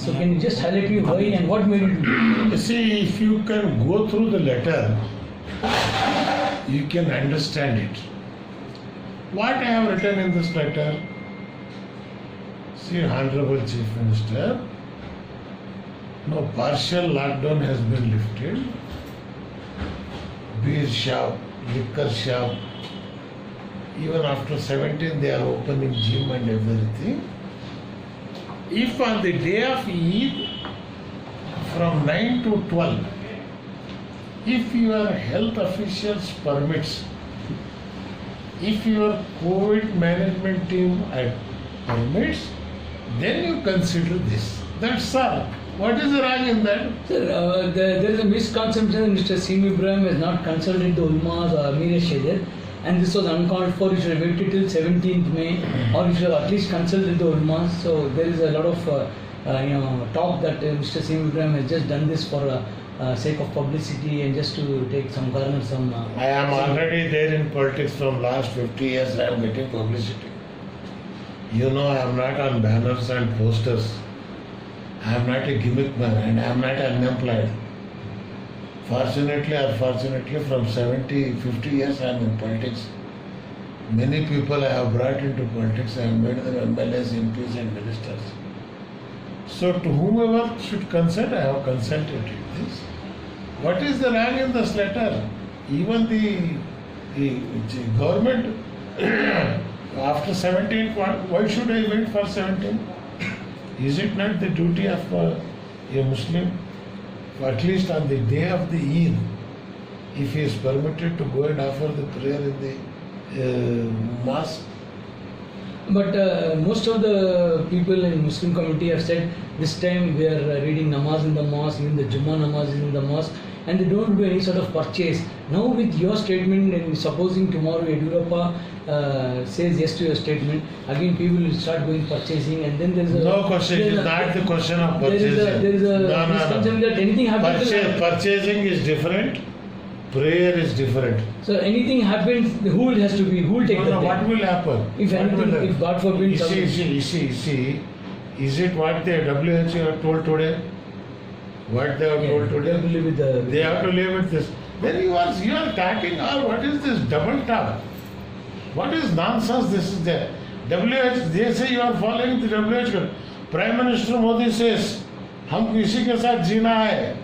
So can you just highlight me why and what made it? You see, if you can go through the letter, you can understand it. What I have written in this letter? See, Honorable Chief Minister, no partial lockdown has been lifted. Beer shop, liquor shop, even after 17 they are opening gym and everything. If on the day of Eid from 9 to 12, if your health officials permits, if your COVID management team permits, then you consider this. That's all. What is wrong in that? Sir, there is a misconception that Mr. Sim Ibrahim has not consulted the Ulmas or Amir Shariat, and this was uncalled for. You should have waited till 17th May, or you should have at least consulted the Ulmas. So there is a lot of talk that Mr. Sim Ibrahim has just done this for sake of publicity and just to take some garner some. I am already there in politics from last 50 years. I am getting publicity. You know, I am not on banners and posters. I am not a gimmick man and I am not unemployed. Fortunately or fortunately, from 50 years I am in politics. Many people I have brought into politics. I have made them MLAs, MPs and ministers. So to whomever should consent, I have consented to this. What is the wrong in this letter? Even the government after 17, why should I wait for 17? Is it not the duty of a Muslim, at least on the day of the Eid, if he is permitted to go and offer the prayer in the mosque? But most of the people in Muslim community have said this time we are reading namaz in the mosque, even the Jummah namaz is in the mosque, and they don't do any sort of purchase. Now with your statement and supposing tomorrow Yediyurappa says yes to your statement, again people will start going purchasing, and then there is a... No question, it is not the question of purchasing. There is a misconception that anything happens... Purchasing is different, prayer is different. So anything happens, who will take the blame? What will happen? If anything, if God forbid... You see, is it what the WHO have told today? What they have told today? They have to live with this. Then you are talking, or what is this double talk? What is nonsense this is there? WHO, they say you are following the WHO. Prime Minister Modi says, हम किसी के साथ जीना है.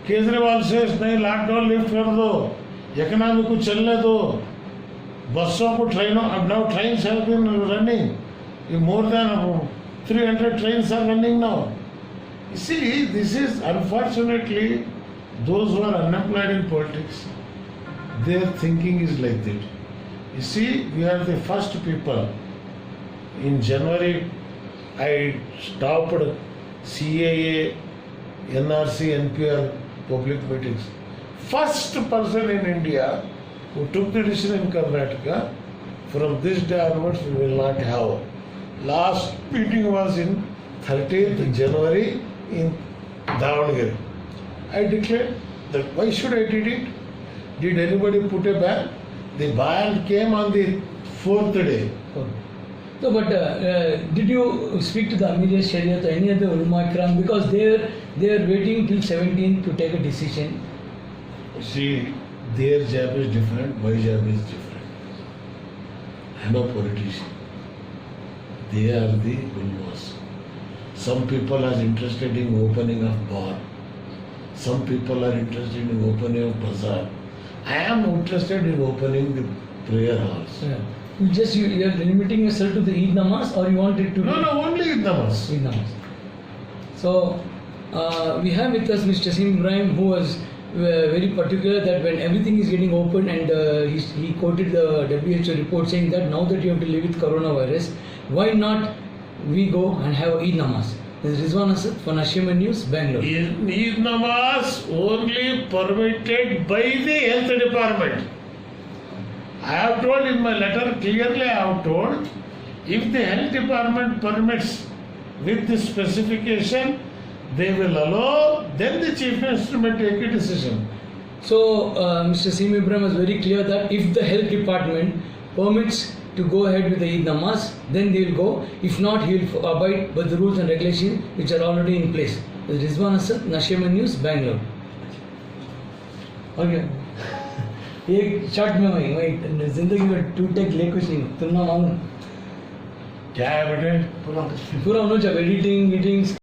Kejriwal says, नहीं lockdown lift कर दो, economy को चलने दो, बसों को ट्रेनों, अब now trains have been running. More than 300 trains are running now. You see, this is unfortunately those who are unemployed in politics, their thinking is like that. You see, we are the first people. In January, I stopped CAA, NRC, NPR public meetings. First person in India who took the decision in Karnataka, from this day onwards we will not have. Last meeting was in 30th January in Davangere. I declared that why should I did it? Did anybody put a ban? The ban came on the 4th day. So, but did you speak to the Amir Shariat or any other ulama ikram, because they are waiting till 17th to take a decision? See, their job is different, my job is different. I am a politician. They are the ulmas. Some people are interested in opening of bar. Some people are interested in opening of bazaar. I am interested in opening the prayer halls. Yeah. You are limiting yourself to the Eid namaz, or you want it to... No, only Eid namaz. Eid namaz. So, we have with us Mr. Sim Ibrahim, who was very particular that when everything is getting open, and he quoted the WHO report saying that now that you have to live with coronavirus, why not we go and have Eid namaz? This is Rizwan Asad for Nashima News, Bangalore. Eid namaz only permitted by the health department. I have told in my letter clearly, I have told, if the health department permits with this specification, they will allow, then the chief minister may take a decision. So, Mr. Sim Ibrahim was very clear that if the health department permits to go ahead with the Eid namaz, then they will go. If not, he will abide by the rules and regulations which are already in place. Rizwan Asad, Nasheman News, Bangalore. Okay. एक short में वही जिंदगी में to take ले कुछ नहीं तुम ना मालूम क्या है बेटे? पूरा होना चाहिए एडिटिंग मीटिंग्स